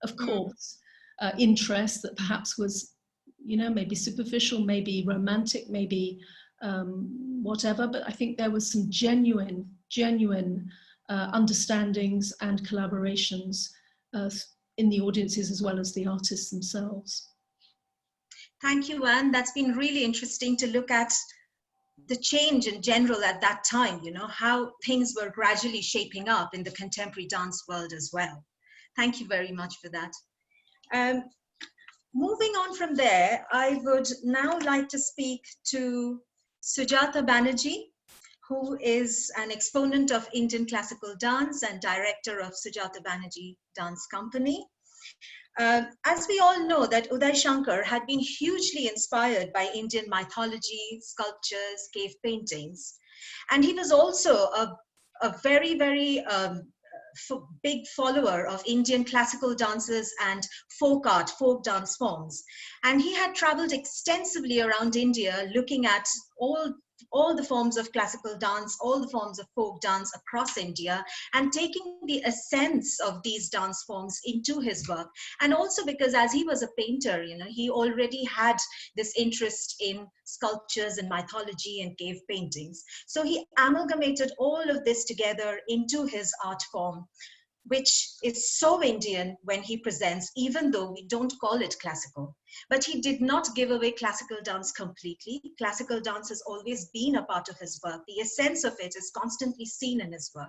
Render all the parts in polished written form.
of course, interest that perhaps was, you know, maybe superficial, maybe romantic, maybe whatever. But I think there was some genuine understandings and collaborations in the audiences as well as the artists themselves. Thank you, Anne. That's been really interesting to look at the change in general at that time, you know, how things were gradually shaping up in the contemporary dance world as well. Thank you very much for that. Moving on from there, I would now like to speak to Sujata Banerjee, who is an exponent of Indian classical dance and director of Sujata Banerjee Dance Company. As we all know that Uday Shankar had been hugely inspired by Indian mythology, sculptures, cave paintings. And he was also a very, very big follower of Indian classical dances and folk art, folk dance forms. And he had traveled extensively around India looking at all the forms of classical dance, all the forms of folk dance across India, and taking the essence of these dance forms into his work. And also because as he was a painter, you know, he already had this interest in sculptures and mythology and cave paintings. So he amalgamated all of this together into his art form, which is so Indian when he presents, even though we don't call it classical. But he did not give away classical dance completely. Classical dance has always been a part of his work. The essence of it is constantly seen in his work.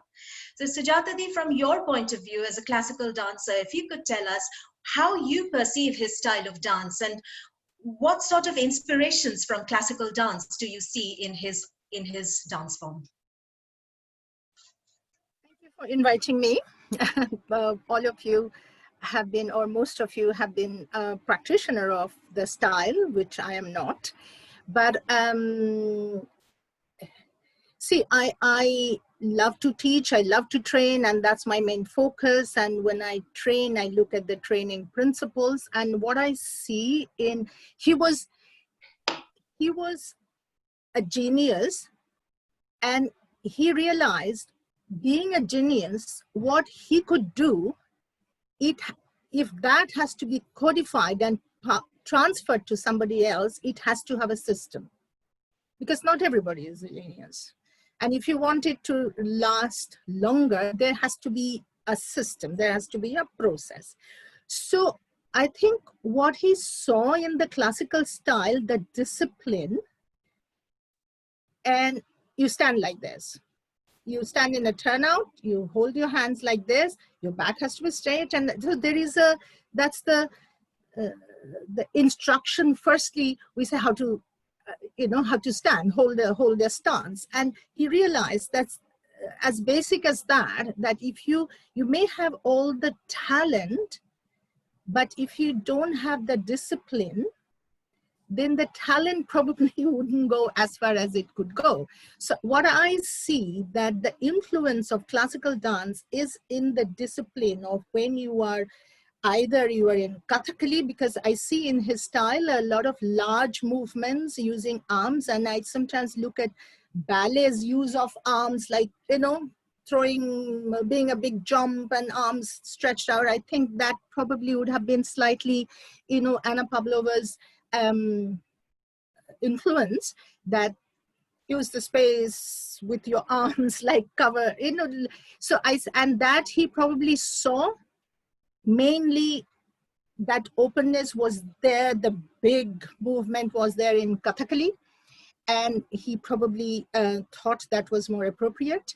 So Sujata, from your point of view as a classical dancer, if you could tell us how you perceive his style of dance and what sort of inspirations from classical dance do you see in his dance form? Thank you for inviting me. All of you have been, or most of you have been a practitioner of the style, which I am not. But see, I love to teach, I love to train, and that's my main focus. And when I train, I look at the training principles. And what I see he was a genius, and he realized, being a genius, what he could do, if that has to be codified and transferred to somebody else, it has to have a system, because not everybody is a genius. And if you want it to last longer, there has to be a system, there has to be a process. So I think what he saw in the classical style, the discipline, and you stand like this. You stand in a turnout, you hold your hands like this, your back has to be straight. And so there is that's the instruction. Firstly, we say how to, how to stand, hold their stance. And he realized that's as basic as that if you may have all the talent, but if you don't have the discipline, then the talent probably wouldn't go as far as it could go. So what I see, that the influence of classical dance is in the discipline of when you are either you are in Kathakali, because I see in his style a lot of large movements using arms, and I sometimes look at ballet's use of arms, like, throwing, being a big jump and arms stretched out. I think that probably would have been slightly, Anna Pavlova's influence, that use the space with your arms like cover, so and that he probably saw mainly that openness was there, the big movement was there in Kathakali, and he probably thought that was more appropriate.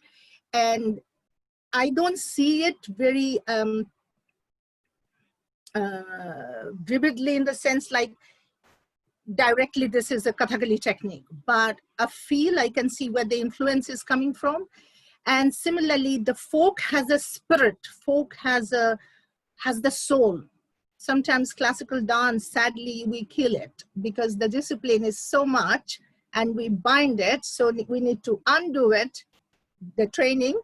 And I don't see it very vividly in the sense like directly this is a Kathakali technique, but I feel I can see where the influence is coming from. And similarly, the folk has a spirit, folk has the soul. Sometimes classical dance, sadly, we kill it because the discipline is so much and we bind it. So we need to undo it, the training,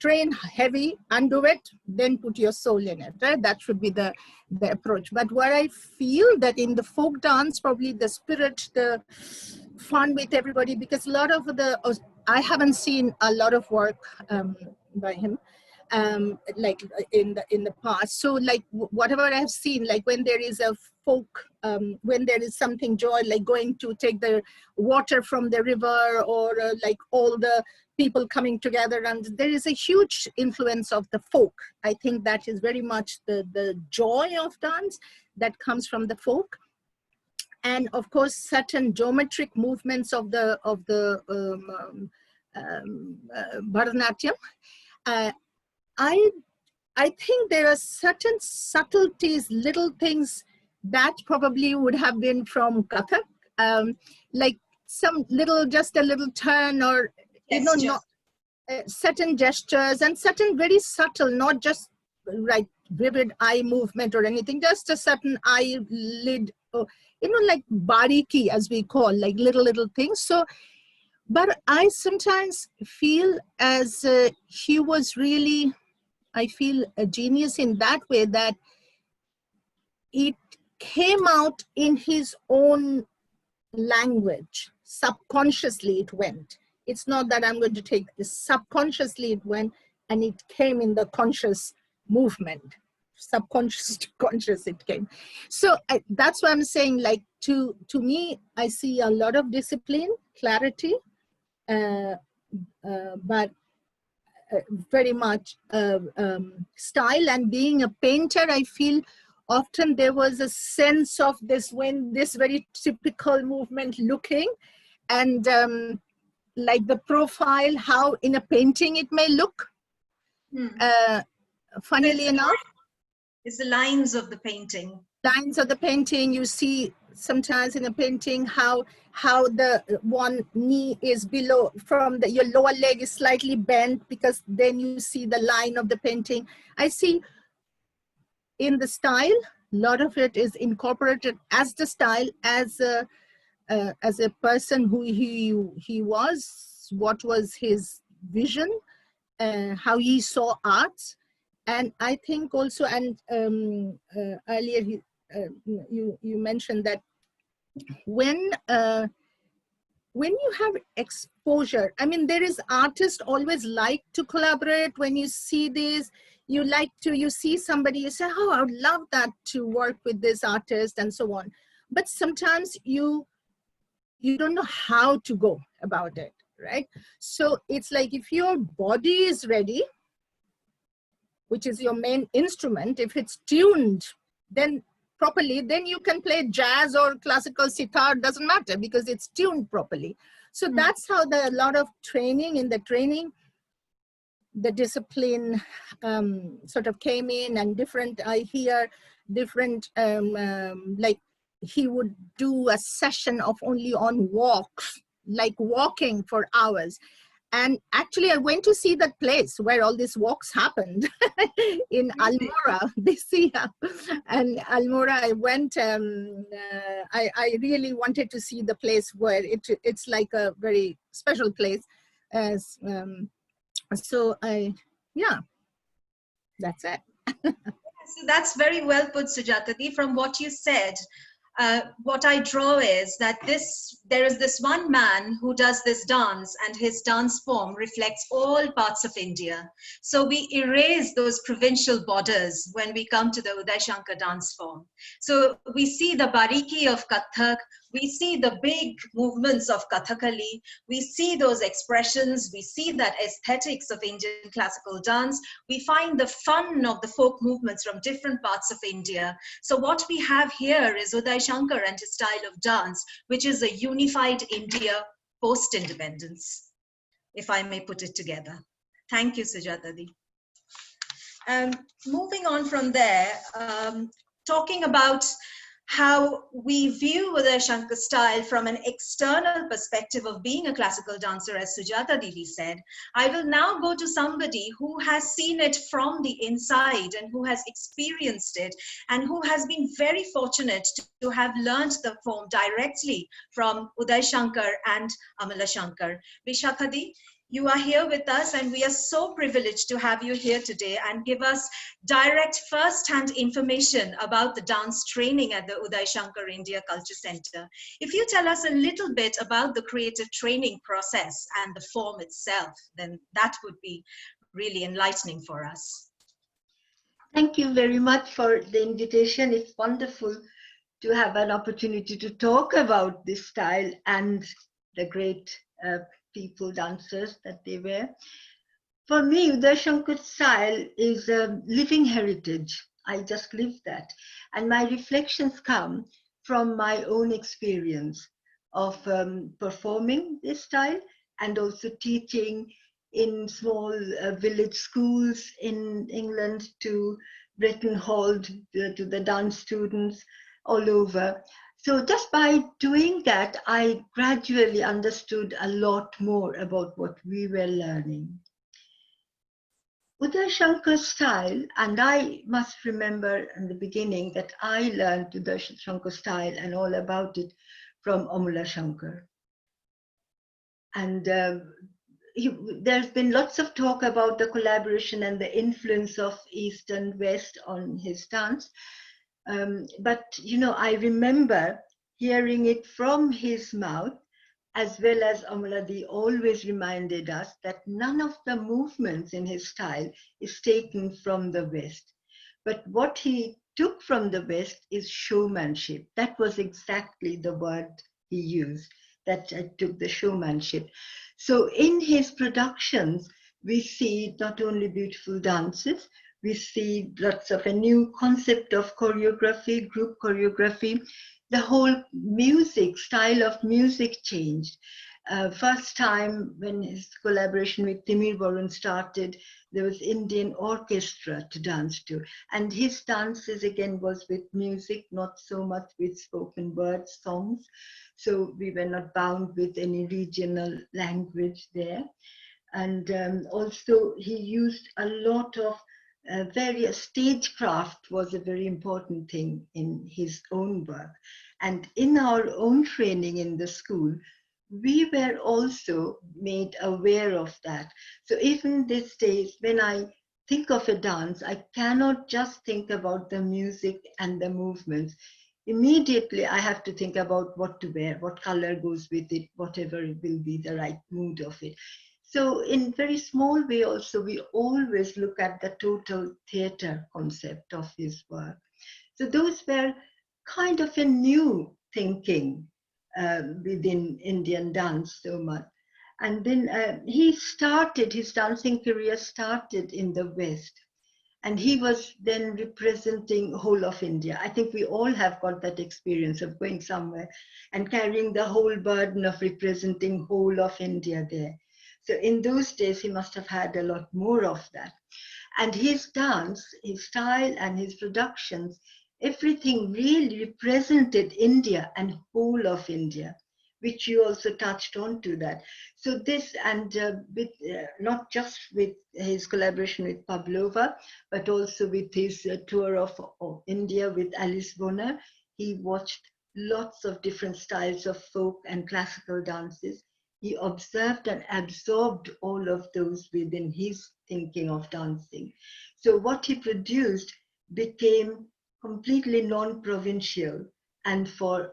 train heavy, undo it, then put your soul in it, right? That should be the approach. But what I feel that in the folk dance, probably the spirit, the fun with everybody, because a lot of I haven't seen a lot of work by him, like in the past. So like whatever I've seen, like when there is a folk, when there is something joy, like going to take the water from the river, or like all the people coming together, and there is a huge influence of the folk. I think that is very much the joy of dance that comes from the folk. And of course, certain geometric movements of the Bharatanatyam. I think there are certain subtleties, little things that probably would have been from Kathak, like some little, just a little turn, or you know, not certain gestures, and certain very subtle, not just like vivid eye movement or anything, just a certain eyelid, or, you know, like bariki as we call, like little things. So, but I sometimes feel as he was really, I feel, a genius in that way, that it came out in his own language. Subconsciously it went. It's not that I'm going to take this. Subconsciously it went, and it came in the conscious movement. Subconscious to conscious it came. So that's why I'm saying, like, to me, I see a lot of discipline, clarity, but very much style. And being a painter, I feel often there was a sense of this, when this very typical movement looking, and like the profile, how in a painting it may look. Funnily enough, it's the lines of the painting. Lines of the painting, you see sometimes in a painting how the one knee is below, from the, your lower leg is slightly bent, because then you see the line of the painting. I see in the style, a lot of it is incorporated as the style, as a person who he was, what was his vision, how he saw art. And I think also, and earlier you mentioned that when you have exposure, I mean, there is artists always like to collaborate. When you see this, you see somebody, you say, oh, I would love that to work with this artist, and so on. But sometimes you don't know how to go about it, right? So it's like, if your body is ready, which is your main instrument, if it's tuned then properly, then you can play jazz or classical sitar, doesn't matter, because it's tuned properly. So that's how a lot of training, the discipline sort of came in, and different, I hear different, like he would do a session of only on walks, like walking for hours. And actually, I went to see that place where all these walks happened in Almora this year. And Almora, I went, I really wanted to see the place where it's like a very special place. So yeah, that's it. So that's very well put, Sujatadi. From what you said, what I draw is that there is this one man who does this dance, and his dance form reflects all parts of India. So we erase those provincial borders when we come to the Uday Shankar dance form. So we see the bariki of Kathak, we see the big movements of Kathakali, we see those expressions, we see that aesthetics of Indian classical dance, we find the fun of the folk movements from different parts of India. So what we have here is Uday Shankar and his style of dance, which is a unified India post-independence, if I may put it together. Thank you, Sujatadi. Moving on from there, talking about how we view Uday Shankar's style from an external perspective of being a classical dancer, as Sujata Devi said, I will now go to somebody who has seen it from the inside and who has experienced it and who has been very fortunate to have learned the form directly from Uday Shankar and Amala Shankar. Vishakha, you are here with us, and we are so privileged to have you here today and give us direct first-hand information about the dance training at the Uday Shankar India Culture Center. If you tell us a little bit about the creative training process and the form itself, then that would be really enlightening for us. Thank you very much for the invitation. It's wonderful to have an opportunity to talk about this style and the great people, dancers that they were. For me, Uday Shankar style is a living heritage. I just live that. And my reflections come from my own experience of performing this style and also teaching in small village schools in England to Bretton Hall, to the dance students all over. So just by doing that, I gradually understood a lot more about what we were learning. Uday Shankar's style, and I must remember in the beginning that I learned Uday Shankar style and all about it from Amula Shankar. And there's been lots of talk about the collaboration and the influence of East and West on his dance. But, you know, I remember hearing it from his mouth, as well as Amuladi always reminded us that none of the movements in his style is taken from the West. But what he took from the West is showmanship. That was exactly the word he used, that I took the showmanship. So in his productions, we see not only beautiful dances, we see lots of a new concept of choreography, group choreography. The whole music, style of music changed. First time when his collaboration with Timur Born started, there was Indian orchestra to dance to. And his dances again was with music, not so much with spoken word songs. So we were not bound with any regional language there. And also he used a lot of various stagecraft was a very important thing in his own work. And in our own training in the school, we were also made aware of that. So even these days, when I think of a dance, I cannot just think about the music and the movements. Immediately, I have to think about what to wear, what color goes with it, whatever will be the right mood of it. So in very small way also, we always look at the total theater concept of his work. So those were kind of a new thinking within Indian dance so much. And then his dancing career started in the West. And he was then representing whole of India. I think we all have got that experience of going somewhere and carrying the whole burden of representing whole of India there. So in those days, he must have had a lot more of that. And his dance, his style and his productions, everything really represented India and whole of India, which you also touched on to that. So this, and not just with his collaboration with Pavlova, but also with his tour of India with Alice Bonner, he watched lots of different styles of folk and classical dances. He observed and absorbed all of those within his thinking of dancing. So what he produced became completely non-provincial and for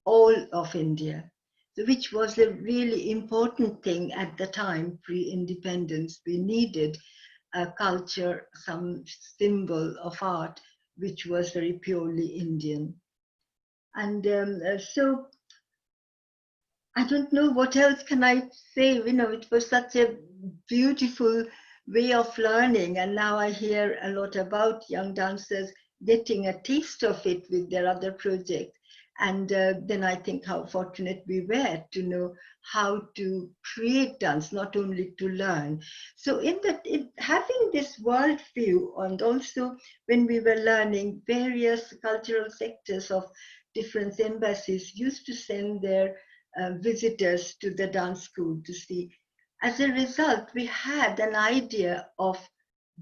all of India, which was a really important thing at the time, pre-independence. We needed a culture, some symbol of art, which was very purely Indian. And so I don't know what else can I say. You know, it was such a beautiful way of learning. And now I hear a lot about young dancers getting a taste of it with their other projects. And then I think how fortunate we were to know how to create dance, not only to learn. So having this world view, and also when we were learning, various cultural sectors of different embassies used to send their visitors to the dance school to see. As a result, we had an idea of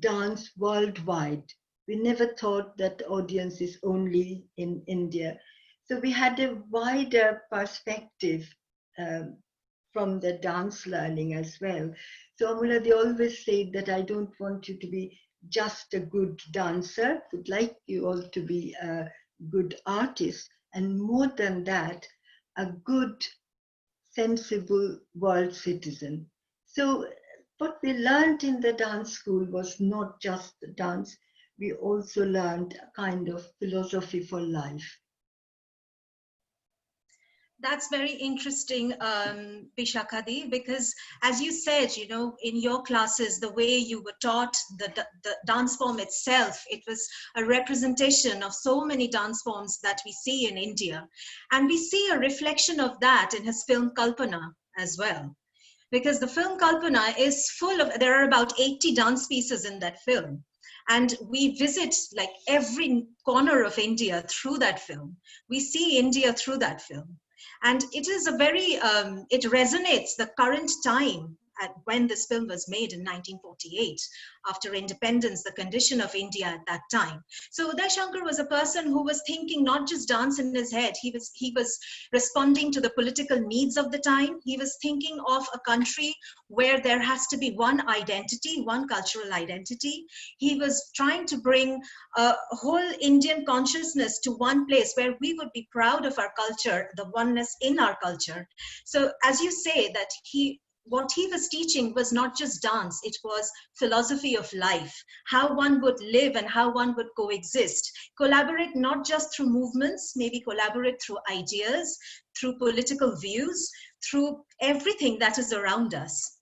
dance worldwide. We never thought that audience is only in India. So we had a wider perspective from the dance learning as well. So Amula, they always say that I don't want you to be just a good dancer. I would like you all to be a good artist. And more than that, a good, sensible world citizen. So what we learned in the dance school was not just the dance, we also learned a kind of philosophy for life. That's very interesting, Bishakadi, because as you said, you know, in your classes, the way you were taught the dance form itself, it was a representation of so many dance forms that we see in India. And we see a reflection of that in his film Kalpana as well. Because the film Kalpana is full of, there are about 80 dance pieces in that film. And we visit like every corner of India through that film. We see India through that film. And it is a very, it resonates the current time at when this film was made in 1948, after independence, the condition of India at that time. So Uday Shankar was a person who was thinking not just dance in his head, he was responding to the political needs of the time. He was thinking of a country where there has to be one identity, one cultural identity. He was trying to bring a whole Indian consciousness to one place where we would be proud of our culture, the oneness in our culture. So as you say that what he was teaching was not just dance, it was philosophy of life, how one would live and how one would coexist, collaborate not just through movements, maybe collaborate through ideas, through political views, through everything that is around us.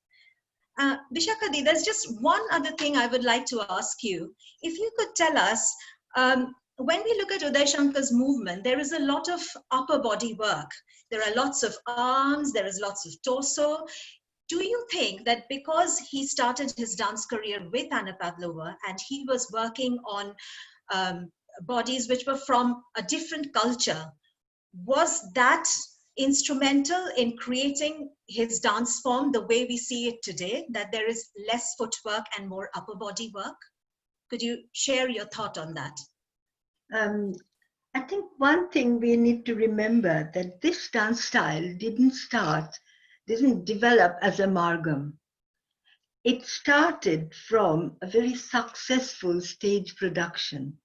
Bishakadi, there's just one other thing I would like to ask you. If you could tell us, when we look at Uday Shankar's movement, there is a lot of upper body work. There are lots of arms, there is lots of torso. Do you think that because he started his dance career with Anna Pavlova and he was working on bodies which were from a different culture, was that instrumental in creating his dance form the way we see it today, that there is less footwork and more upper body work? Could you share your thought on that? I think one thing we need to remember that this dance style didn't develop as amalgam. It started from a very successful stage production.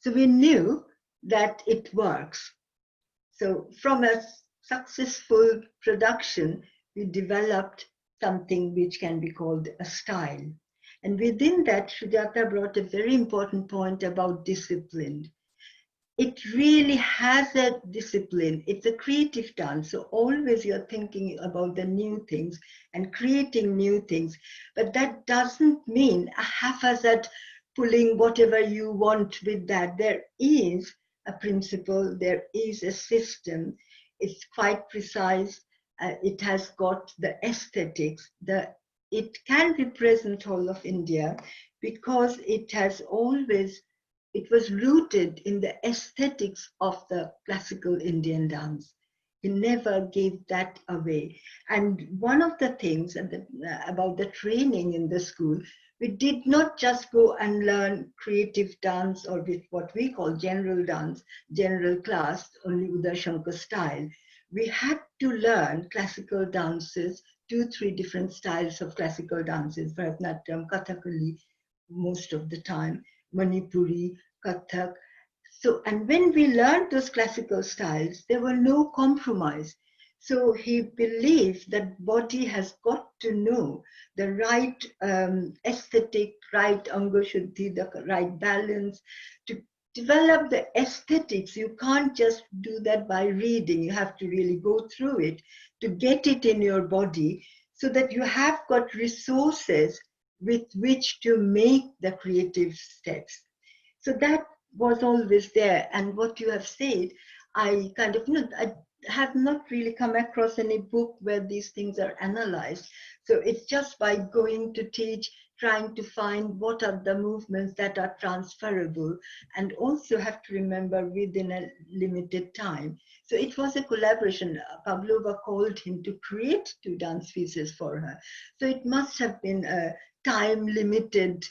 So we knew that it works. So from a successful production, we developed something which can be called a style. And within that, Sujata brought a very important point about discipline. It really has a discipline. It's a creative dance. So always you're thinking about the new things and creating new things. But that doesn't mean a haphazard pulling whatever you want with that. There is a principle, there is a system. It's quite precise. It has got the aesthetics. It can represent all of India because it was rooted in the aesthetics of the classical Indian dance. He never gave that away. And one of the things about the training in the school, we did not just go and learn creative dance or with what we call general dance, general class, only Uday Shankar style. We had to learn classical dances, 2-3 different styles of classical dances, Bharatanatyam, Kathakali, most of the time, Manipuri, Kathak. So, and when we learned those classical styles, there were no compromise. So he believed that body has got to know the right aesthetic, right anga shuddhi, the right balance. To develop the aesthetics, you can't just do that by reading. You have to really go through it to get it in your body so that you have got resources with which to make the creative steps. So that was always there. And what you have said, I kind of, I have not really come across any book where these things are analyzed. So it's just by going to teach, trying to find what are the movements that are transferable, and also have to remember within a limited time. So it was a collaboration. Pavlova called him to create 2 dance pieces for her. So it must have been a time-limited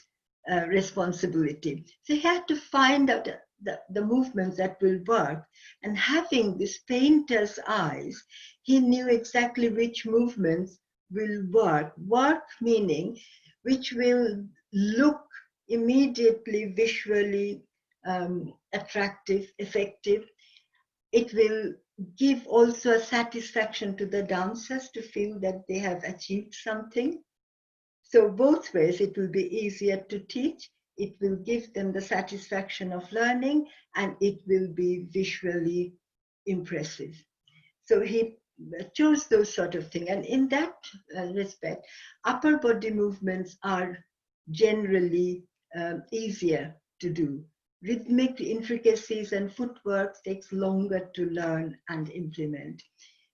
responsibility. So he had to find out the movements that will work. And having this painter's eyes, he knew exactly which movements will work. Work meaning which will look immediately visually attractive, effective. It will give also a satisfaction to the dancers to feel that they have achieved something. So both ways, it will be easier to teach, it will give them the satisfaction of learning, and it will be visually impressive. So he chose those sort of things. And in that respect, upper body movements are generally easier to do. Rhythmic intricacies and footwork takes longer to learn and implement.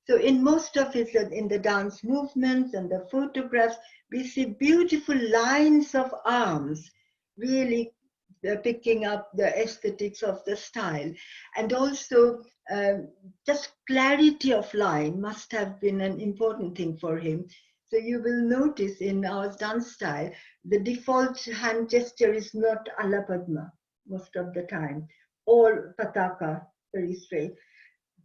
So in most of it, in the dance movements and the photographs, we see beautiful lines of arms, really picking up the aesthetics of the style. And also just clarity of line must have been an important thing for him. So you will notice in our dance style, the default hand gesture is not Ala Padma most of the time, or Pataka, very straight.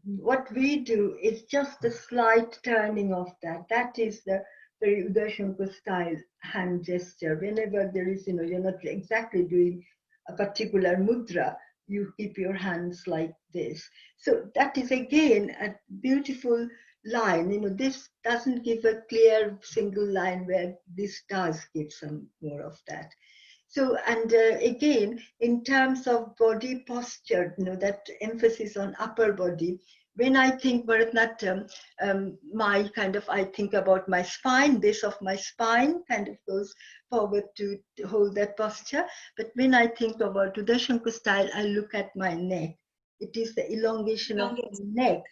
What we do is just a slight turning of that. That is the very Uday Shankar style hand gesture. Whenever there is, you're not exactly doing a particular mudra, you keep your hands like this. So that is again a beautiful line. This doesn't give a clear single line, where this does give some more of that. So, and again, in terms of body posture, that emphasis on upper body, when I think Bharatanatyam, I think about my spine, base of my spine kind of goes forward to hold that posture. But when I think about Uday Shankar style, I look at my neck. It is the elongation of the neck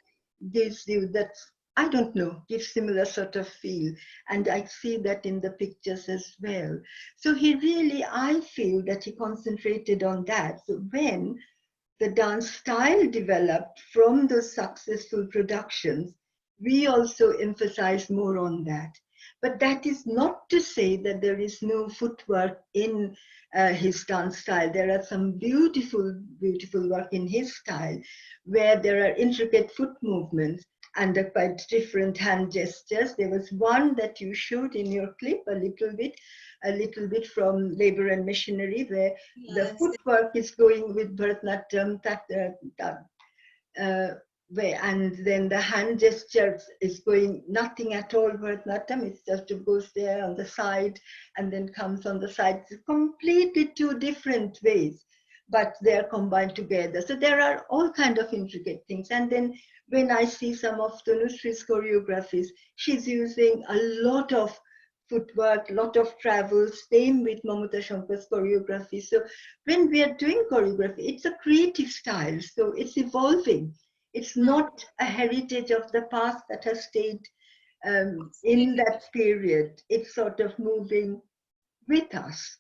gives you that, I don't know, gives similar sort of feel. And I see that in the pictures as well. So he really, I feel that he concentrated on that. So when the dance style developed from those successful productions, we also emphasize more on that. But that is not to say that there is no footwork in his dance style. There are some beautiful, beautiful work in his style where there are intricate foot movements and quite different hand gestures. There was one that you showed in your clip a little bit from Labor and Missionary, where the footwork is going with Bharatanatyam, and then the hand gesture is going nothing at all Bharatanatyam. It's just it goes there on the side and then comes on the side. It's completely two different ways, but they are combined together. So there are all kinds of intricate things. And then when I see some of Tanusri's choreographies, she's using a lot of footwork, lot of travel, same with Mamata Shankar's choreography. So when we are doing choreography, it's a creative style, so it's evolving. It's not a heritage of the past that has stayed in that period. It's sort of moving with us.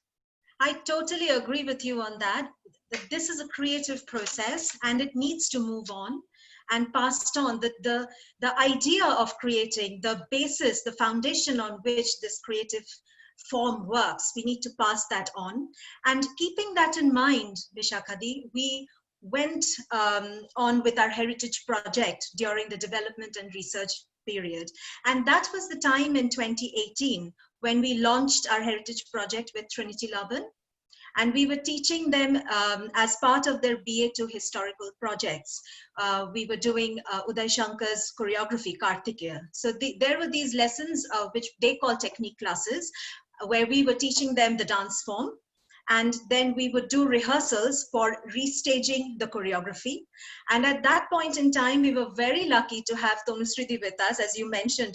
I totally agree with you on that. This is a creative process and it needs to move on and passed on. The idea of creating the basis, the foundation on which this creative form works, we need to pass that on. And keeping that in mind, Vishakha-di, we went on with our heritage project during the development and research period. And that was the time in 2018 when we launched our heritage project with Trinity Laban. And we were teaching them as part of their BA2 historical projects. We were doing Uday Shankar's choreography, Kartikeya. So there were these lessons, which they call technique classes, where we were teaching them the dance form. And then we would do rehearsals for restaging the choreography. And at that point in time, we were very lucky to have Tanushree with us. As you mentioned,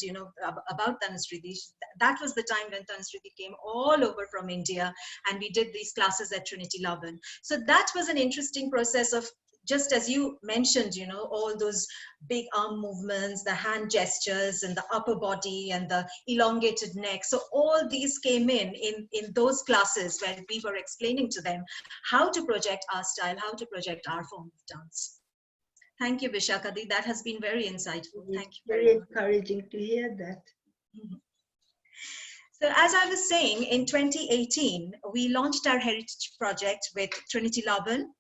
about Tanushree. That was the time when Tanushree came all over from India, and we did these classes at Trinity Laban. So that was an interesting process of, just as you mentioned, all those big arm movements, the hand gestures and the upper body and the elongated neck. So all these came in those classes where we were explaining to them how to project our style, how to project our form of dance. Thank you, Vishakha-di. That has been very insightful. Thank you. Very encouraging to hear that. Mm-hmm. So as I was saying, in 2018, we launched our heritage project with Trinity Laban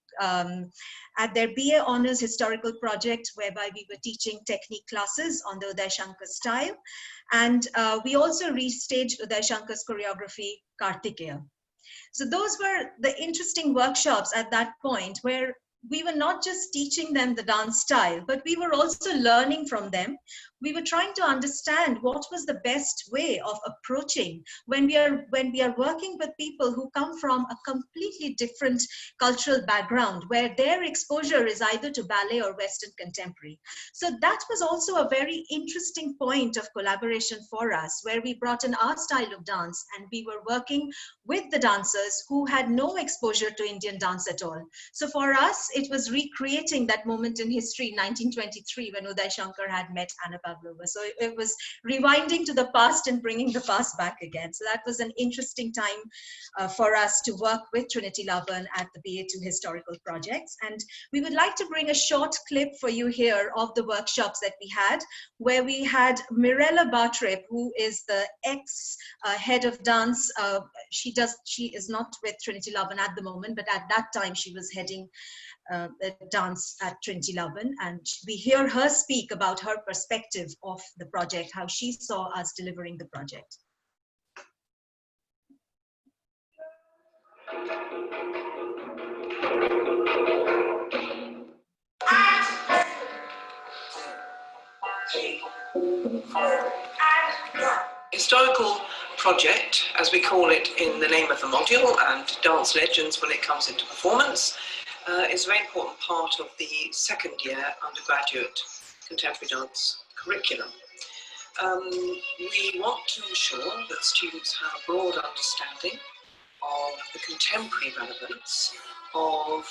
at their BA Honours Historical Project, whereby we were teaching technique classes on the Uday Shankar style. And we also restaged Uday Shankar's choreography, Kartikeya. So those were the interesting workshops at that point, where we were not just teaching them the dance style, but we were also learning from them. we were trying to understand what was the best way of approaching when we are working with people who come from a completely different cultural background, where their exposure is either to ballet or Western contemporary. So that was also a very interesting point of collaboration for us, where we brought in our style of dance and we were working with the dancers who had no exposure to Indian dance at all. So for us, it was recreating that moment in history, 1923, when Uday Shankar had met Anna Pavlova. So it was rewinding to the past and bringing the past back again. So that was an interesting time for us to work with Trinity Laban at the BA2 Historical Projects. And we would like to bring a short clip for you here of the workshops that we had, where we had Mirella Bartrip, who is the ex-head of dance. She is not with Trinity Laban at the moment, but at that time she was heading dance at Trinity Laban, and we hear her speak about her perspective of the project, how she saw us delivering the project. Historical project, as we call it in the name of the module, and Dance Legends when it comes into performance, is a very important part of the second year undergraduate contemporary dance curriculum. We want to ensure that students have a broad understanding of the contemporary relevance of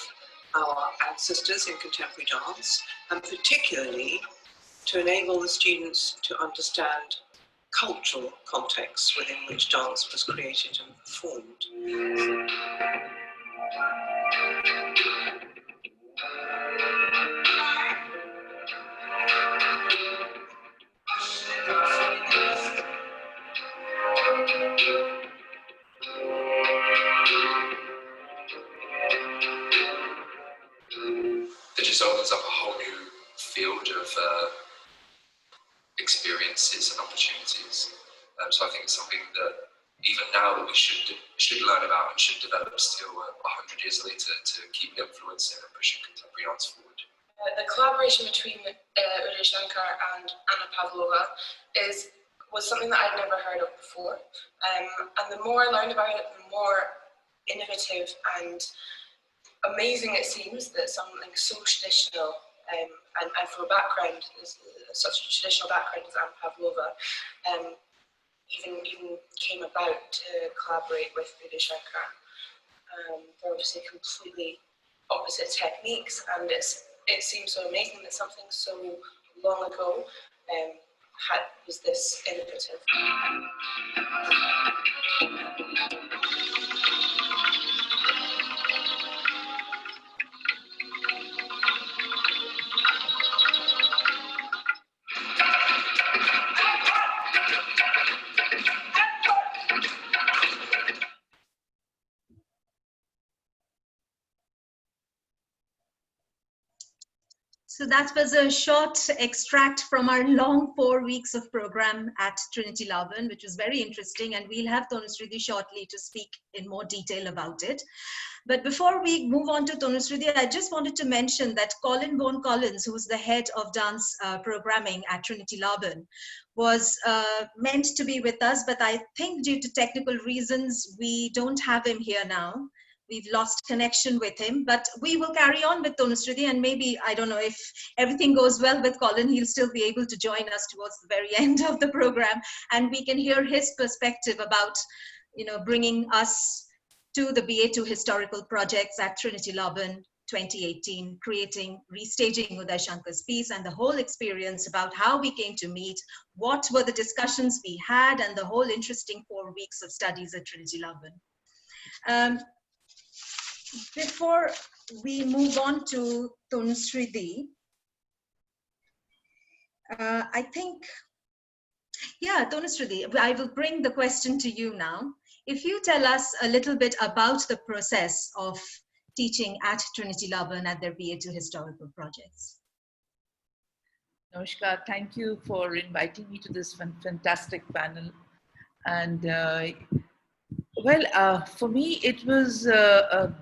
our ancestors in contemporary dance, and particularly to enable the students to understand cultural contexts within which dance was created and performed. It just opens up a whole new field of experiences and opportunities. So I think it's something that even now that we should learn about and should develop still 100 years later to keep influencing and pushing contemporary dance forward. The collaboration between Uday Shankar and Anna Pavlova was something that I'd never heard of before. And the more I learned about it, the more innovative and amazing it seems that something so traditional and from a background, such a traditional background as Anna Pavlova, even came about to collaborate with Uday Shankar. They're obviously completely opposite techniques, and it seems so amazing that something so long ago was this innovative. So that was a short extract from our long 4 weeks of program at Trinity Laban, which was very interesting, and we'll have Tanushriti shortly to speak in more detail about it. But before we move on to Tanushriti, I just wanted to mention that Colin Bourne Collins, who's the head of dance programming at Trinity Laban, was meant to be with us, but I think due to technical reasons, we don't have him here now. We've lost connection with him, but we will carry on with Tanushriti, and maybe, I don't know, if everything goes well with Colin, he'll still be able to join us towards the very end of the program, and we can hear his perspective about, bringing us to the BA2 Historical Projects at Trinity Laban 2018, restaging Uday Shankar's piece, and the whole experience about how we came to meet, what were the discussions we had, and the whole interesting 4 weeks of studies at Trinity Laban. Before we move on to Tanushriti, I think, Tanushriti, I will bring the question to you now. If you tell us a little bit about the process of teaching at Trinity Laban at their BA2 Historical Projects. Namaskar, thank you for inviting me to this fantastic panel. And for me, it was a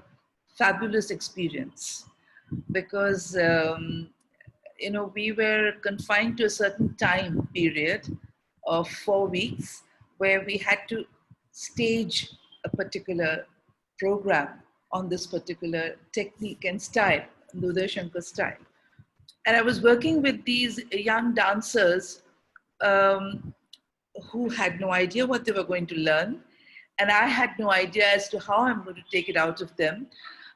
fabulous experience because, we were confined to a certain time period of 4 weeks where we had to stage a particular program on this particular technique and style, the Uday Shankar style. And I was working with these young dancers who had no idea what they were going to learn. And I had no idea as to how I'm going to take it out of them.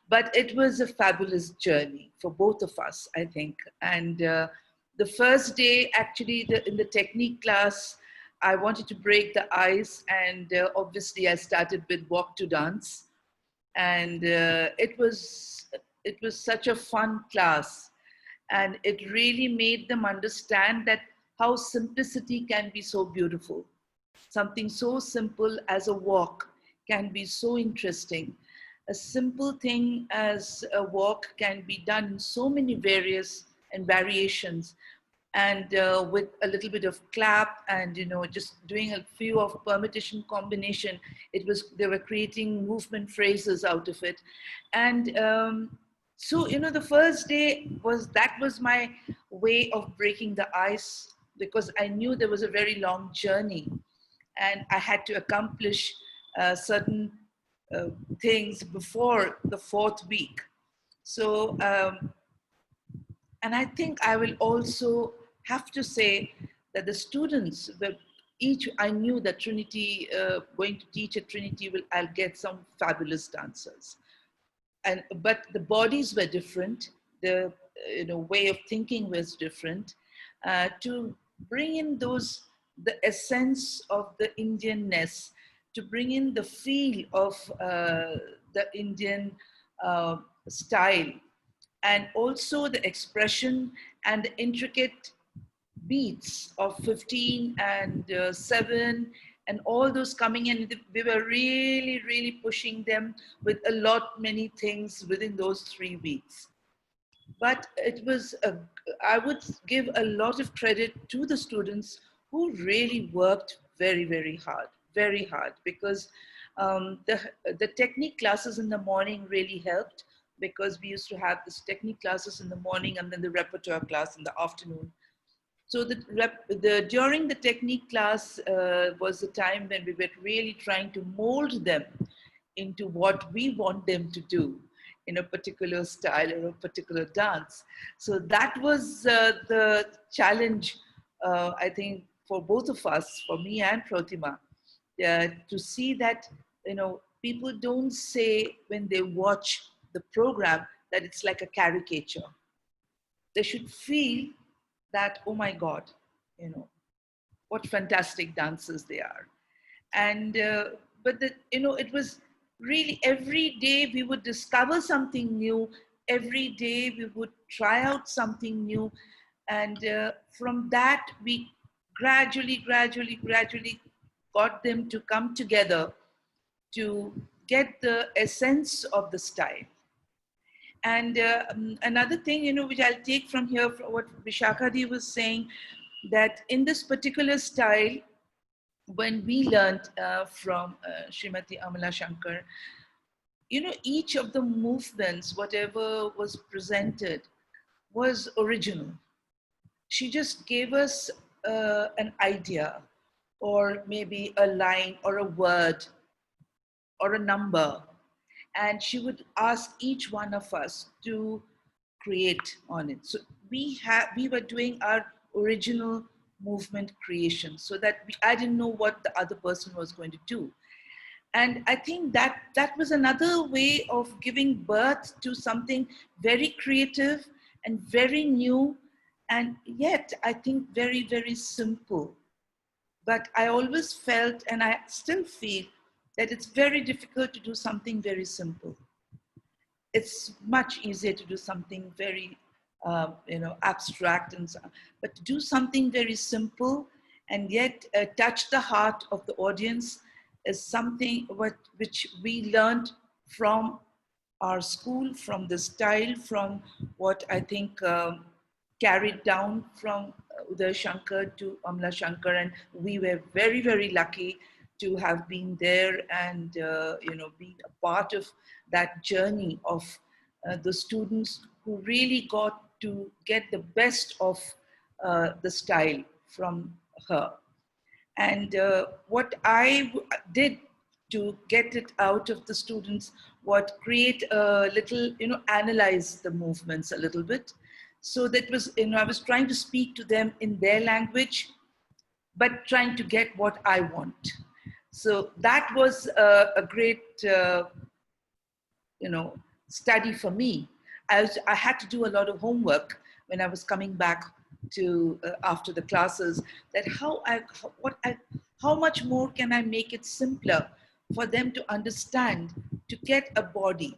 But it was a fabulous journey for both of us, I think. And the first day, actually, in the technique class, I wanted to break the ice. And obviously, I started with walk to dance. And it was such a fun class. And it really made them understand that how simplicity can be so beautiful. Something so simple as a walk can be so interesting. A simple thing as a walk can be done in so many various and variations, and with a little bit of clap and just doing a few of permutation combination, they were creating movement phrases out of it. And so the first day was my way of breaking the ice, because I knew there was a very long journey and I had to accomplish certain things before the 4th week. So, and I think I will also have to say that the students, I knew that Trinity, going to teach at Trinity, I'll get some fabulous dancers. But the bodies were different, the way of thinking was different, to bring in the essence of the Indianness, to bring in the feel of the Indian style, and also the expression and the intricate beats of 15 and 7 and all those coming in. We were really, really pushing them with many things within those 3 weeks. But it was, I would give a lot of credit to the students who really worked very, very hard, because the technique classes in the morning really helped, because we used to have this technique classes in the morning and then the repertoire class in the afternoon. So during the technique class was the time when we were really trying to mold them into what we want them to do in a particular style or a particular dance. So that was the challenge, I think, for both of us, for me and Pratima, to see that, people don't say when they watch the program that it's like a caricature. They should feel that, oh my God, what fantastic dancers they are. And, but it was really every day we would discover something new. Every day we would try out something new. And from that, we gradually got them to come together to get the essence of the style. And another thing, which I'll take from here, from what Vishakha was saying, that in this particular style, when we learned from Srimati Amala Shankar, each of the movements, whatever was presented, was original. She just gave us an idea, or maybe a line or a word or a number, and she would ask each one of us to create on it. So we were doing our original movement creation, so that I didn't know what the other person was going to do. And I think that was another way of giving birth to something very creative and very new, and yet I think very, very simple. But I always felt, and I still feel, that it's very difficult to do something very simple. It's much easier to do something very, abstract, but to do something very simple and yet touch the heart of the audience is something which we learned from our school, from the style, from what I think carried down from Uday Shankar to Amala Shankar, and we were very, very lucky to have been there and be a part of that journey of the students who really got to get the best of the style from her. And what I did to get it out of the students, what create a little, analyze the movements a little bit. So that was, I was trying to speak to them in their language, but trying to get what I want. So that was a great, study for me. I had to do a lot of homework when I was coming back to after the classes, that how much more can I make it simpler for them to understand, to get a body,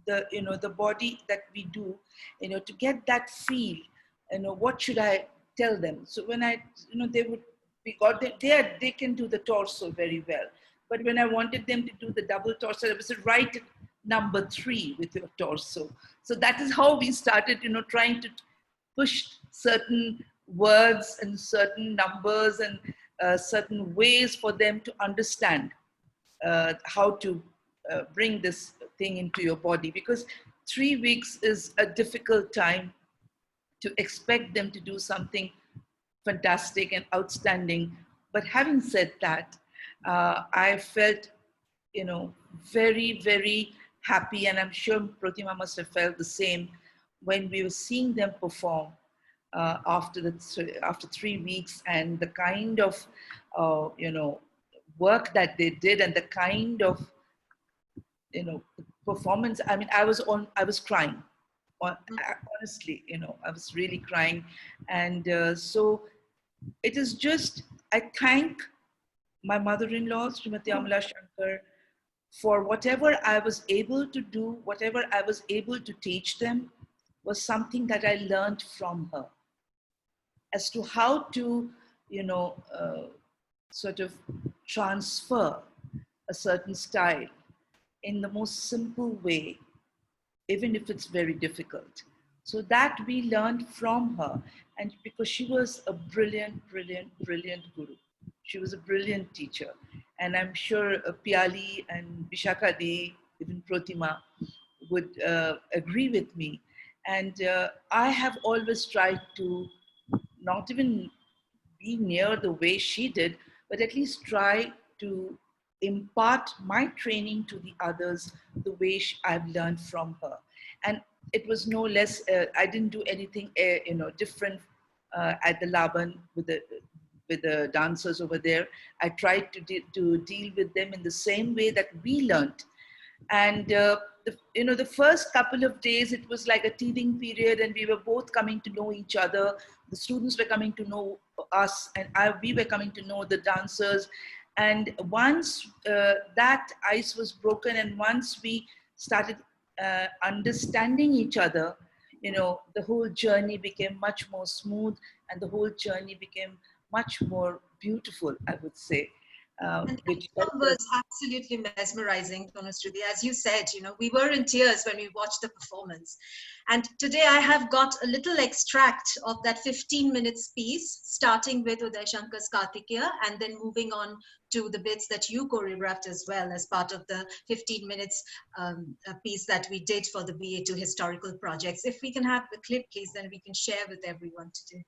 the body that we do, to get that feel, what should I tell them? So when they would they can do the torso very well, but when I wanted them to do the double torso, I was right at number 3 with your torso. So that is how we started, trying to push certain words and certain numbers and certain ways for them to understand how to bring this thing into your body. Because 3 weeks is a difficult time to expect them to do something fantastic and outstanding. But having said that, I felt, very, very happy, and I'm sure Protima must have felt the same when we were seeing them perform after 3 weeks, and the kind of work that they did, and the kind of performance. I mean, I was crying. Honestly, I was really crying, and so it is just, I thank my mother-in-law, Srimati Amula Shankar, for whatever I was able to do, whatever I was able to teach them, was something that I learned from her, as to how to, sort of transfer a certain style in the most simple way, even if it's very difficult. So that we learned from her. And because she was a brilliant, brilliant, brilliant guru. She was a brilliant teacher. And I'm sure Piali and Vishakha Di, even Protima, would agree with me. And I have always tried to not even be near the way she did, but at least try to impart my training to the others the way I've learned from her. And it was no less, I didn't do anything different at the Laban with the dancers over there. I tried to deal with them in the same way that we learned. And the first couple of days, it was like a teething period, and we were both coming to know each other. The students were coming to know us, and we were coming to know the dancers. And once that ice was broken, and once we started understanding each other, the whole journey became much more smooth, and the whole journey became much more beautiful, I would say. And that was absolutely mesmerizing, Tanushree. As you said, we were in tears when we watched the performance. And today I have got a little extract of that 15 minutes piece, starting with Uday Shankar's Kartikeya, and then moving on to the bits that you choreographed as well as part of the 15 minutes piece that we did for the BA2 historical projects. If we can have the clip, please, then we can share with everyone today.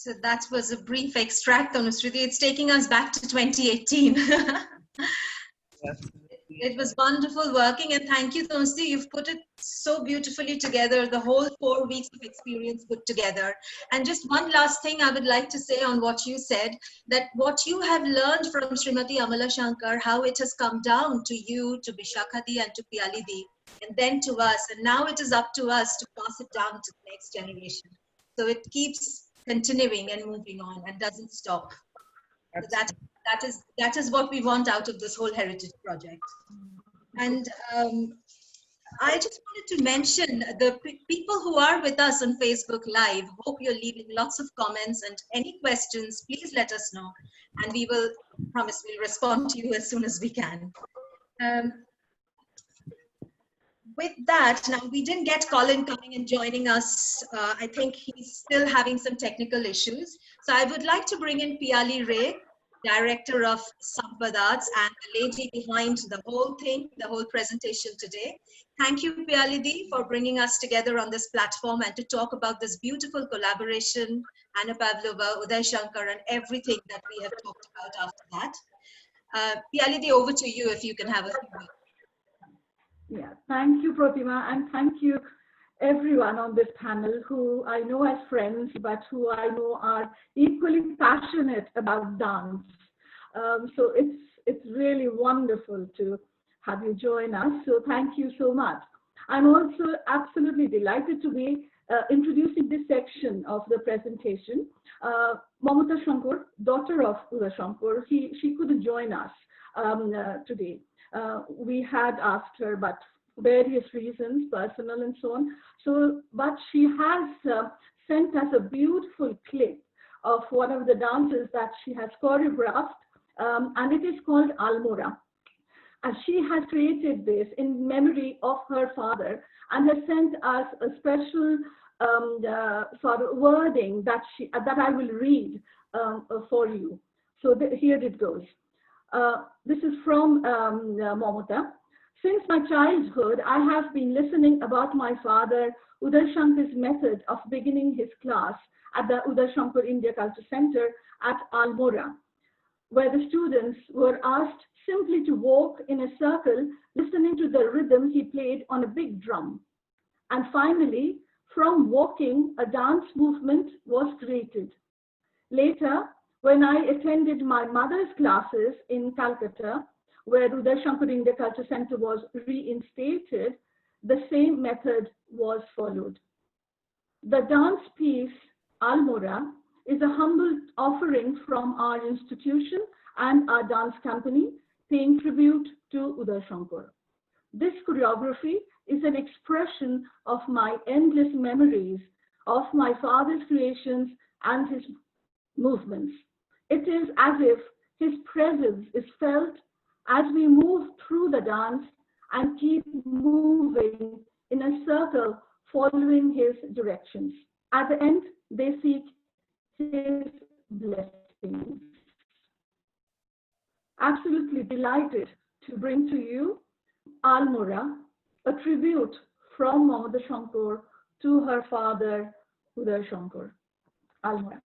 So that was a brief extract, Tanushriti. It's taking us back to 2018. It was wonderful working, and thank you, Tanushriti. You've put it so beautifully together, the whole 4 weeks of experience put together. And just one last thing I would like to say on what you said, that what you have learned from Srimati Amala Shankar, how it has come down to you, to Bishakha-di and to Piyali-di, and then to us. And now it is up to us to pass it down to the next generation. So it keeps continuing and moving on and doesn't stop. So that is what we want out of this whole heritage project. And I just wanted to mention the people who are with us on Facebook Live. Hope you're leaving lots of comments, and any questions, please let us know. And we will promise we'll respond to you as soon as we can. With that, now we didn't get Colin coming and joining us. I think he's still having some technical issues. So I would like to bring in Piyali Ray, Director of Sampadas and the lady behind the whole thing, the whole presentation today. Thank you, Piyali Di, for bringing us together on this platform and to talk about this beautiful collaboration, Anna Pavlova, Uday Shankar, and everything that we have talked about after that. Piyali Di, over to you if you can have a few words. Yeah, thank you, Pratima, and thank you everyone on this panel who I know as friends, but who I know are equally passionate about dance. So it's really wonderful to have you join us. So thank you so much. I'm also absolutely delighted to be introducing this section of the presentation. Mamata Shankar, daughter of Uday Shankar, she couldn't join us today. We had asked her, but various reasons, personal and so on. So, but she has sent us a beautiful clip of one of the dances that she has choreographed, and it is called Almora. And she has created this in memory of her father and has sent us a special sort of wording that I will read for you. So here it goes. This is from Mamata. Since my childhood, I have been listening about my father, Uday Shankar's method of beginning his class at the Uday Shankar India Culture Center at Almora, where the students were asked simply to walk in a circle, listening to the rhythm he played on a big drum. And finally, from walking, a dance movement was created. Later, when I attended my mother's classes in Calcutta, where Uday Shankar India Culture Center was reinstated, the same method was followed. The dance piece, Almora, is a humble offering from our institution and our dance company, paying tribute to Uday Shankar. This choreography is an expression of my endless memories of my father's creations and his movements. It is as if his presence is felt as we move through the dance and keep moving in a circle following his directions. At the end, they seek his blessings. Absolutely delighted to bring to you Almora, a tribute from Mamata Shankar to her father, Uday Shankar. Almora.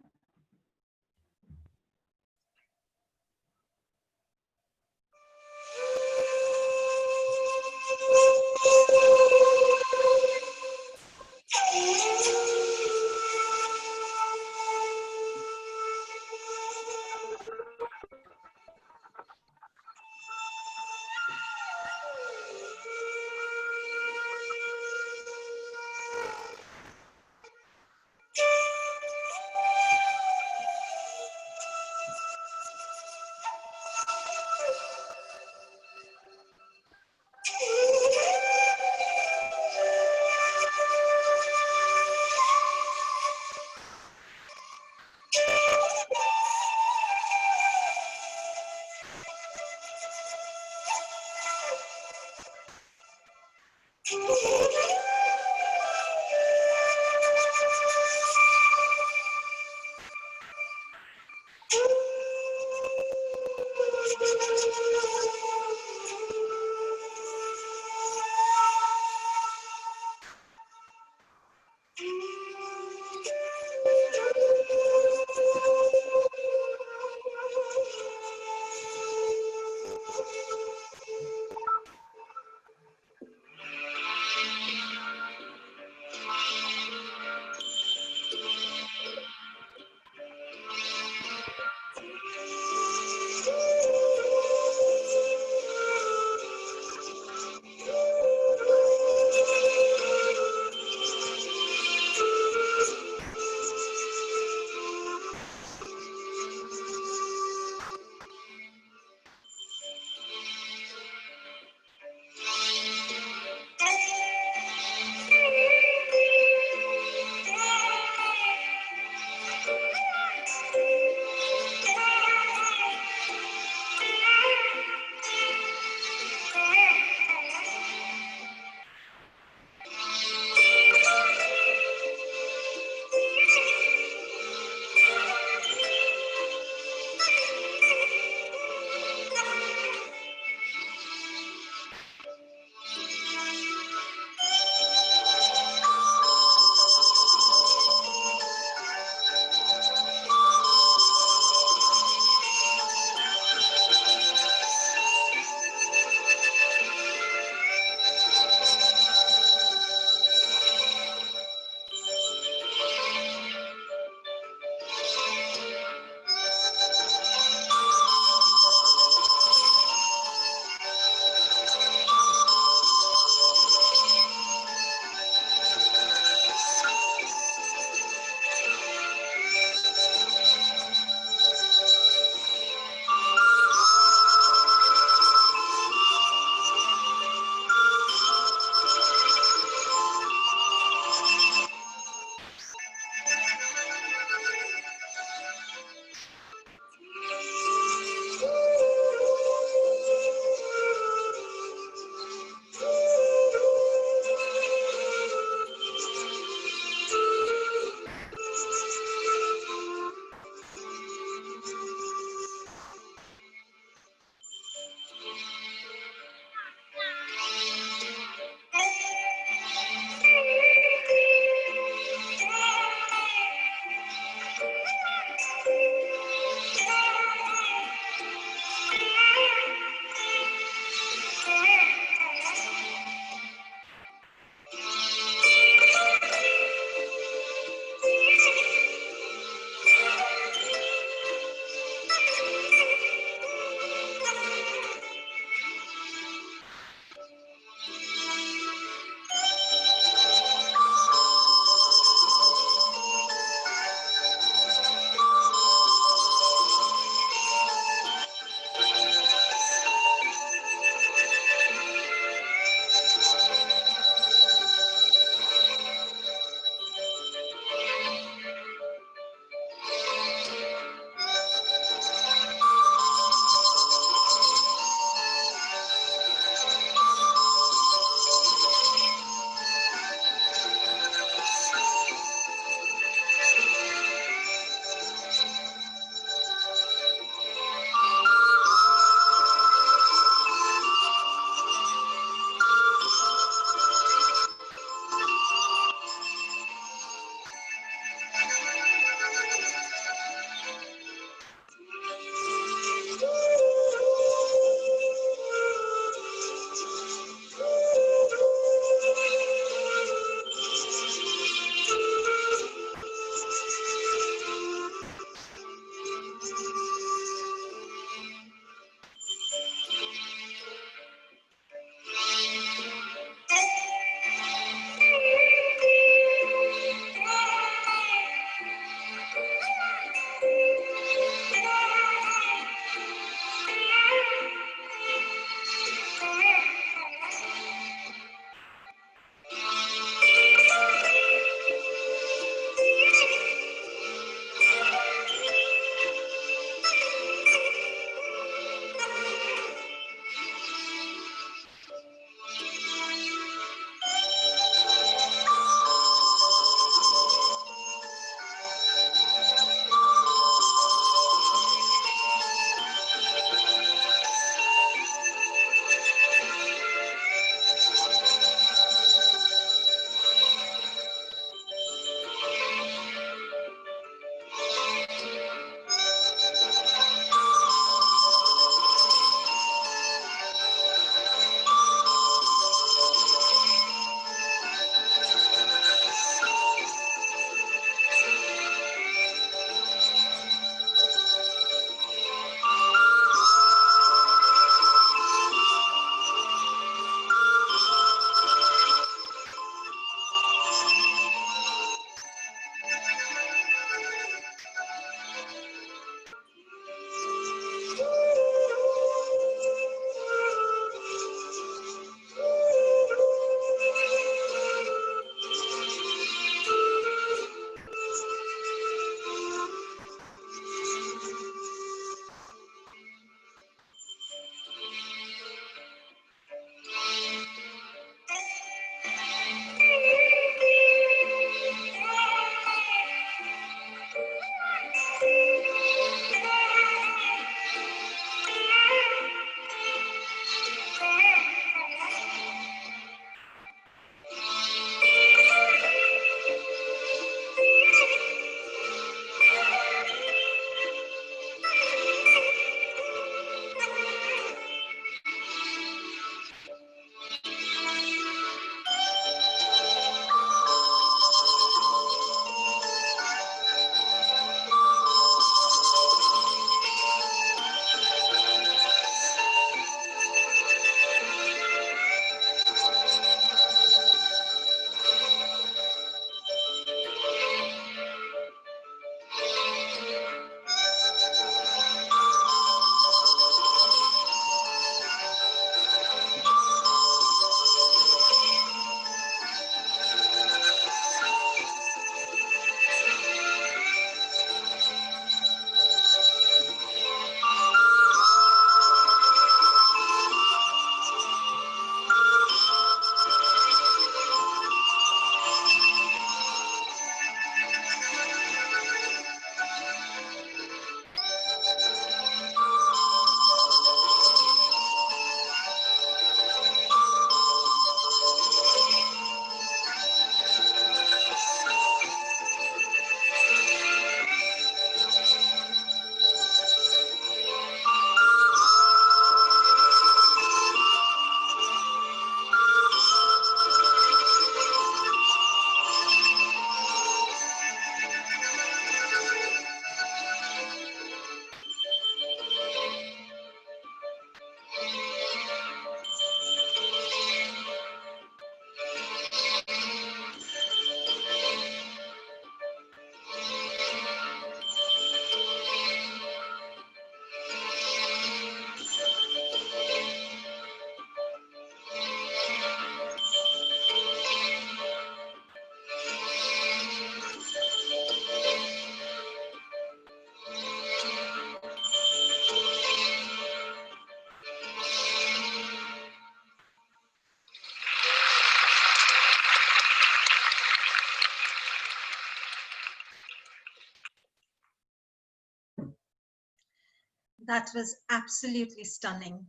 That was absolutely stunning,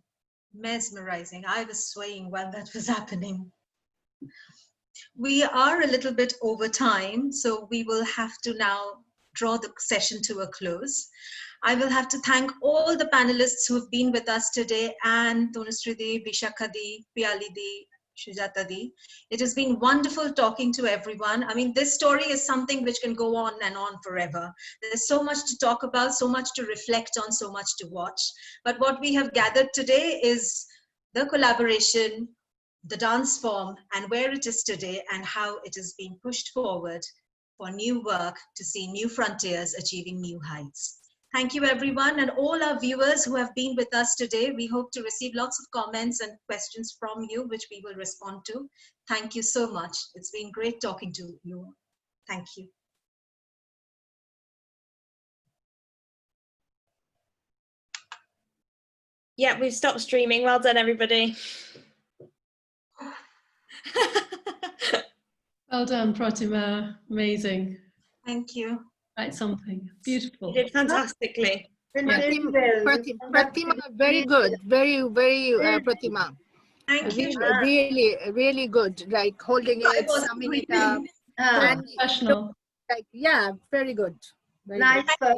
mesmerizing. I was swaying while that was happening. We are a little bit over time, so we will have to now draw the session to a close. I will have to thank all the panelists who have been with us today, and Tanushree Di, Vishakha Di, Piyali Di, Sujata Di. It has been wonderful talking to everyone. I mean, this story is something which can go on and on forever. There's so much to talk about, so much to reflect on, so much to watch. But what we have gathered today is the collaboration, the dance form, and where it is today, and how it is being pushed forward for new work to see new frontiers achieving new heights. Thank you, everyone, and all our viewers who have been with us today. We hope to receive lots of comments and questions from you, which we will respond to. Thank you so much. It's been great talking to you. Thank you. Yeah, we've stopped streaming. Well done, everybody. Well done, Pratima. Amazing. Thank you. Write something. Beautiful. You did fantastically. Pratima, very good. Very, Pratima. Thank you. Really good. Like holding it, summing it up. And Professional. like, yeah, very good. Very Nice. good.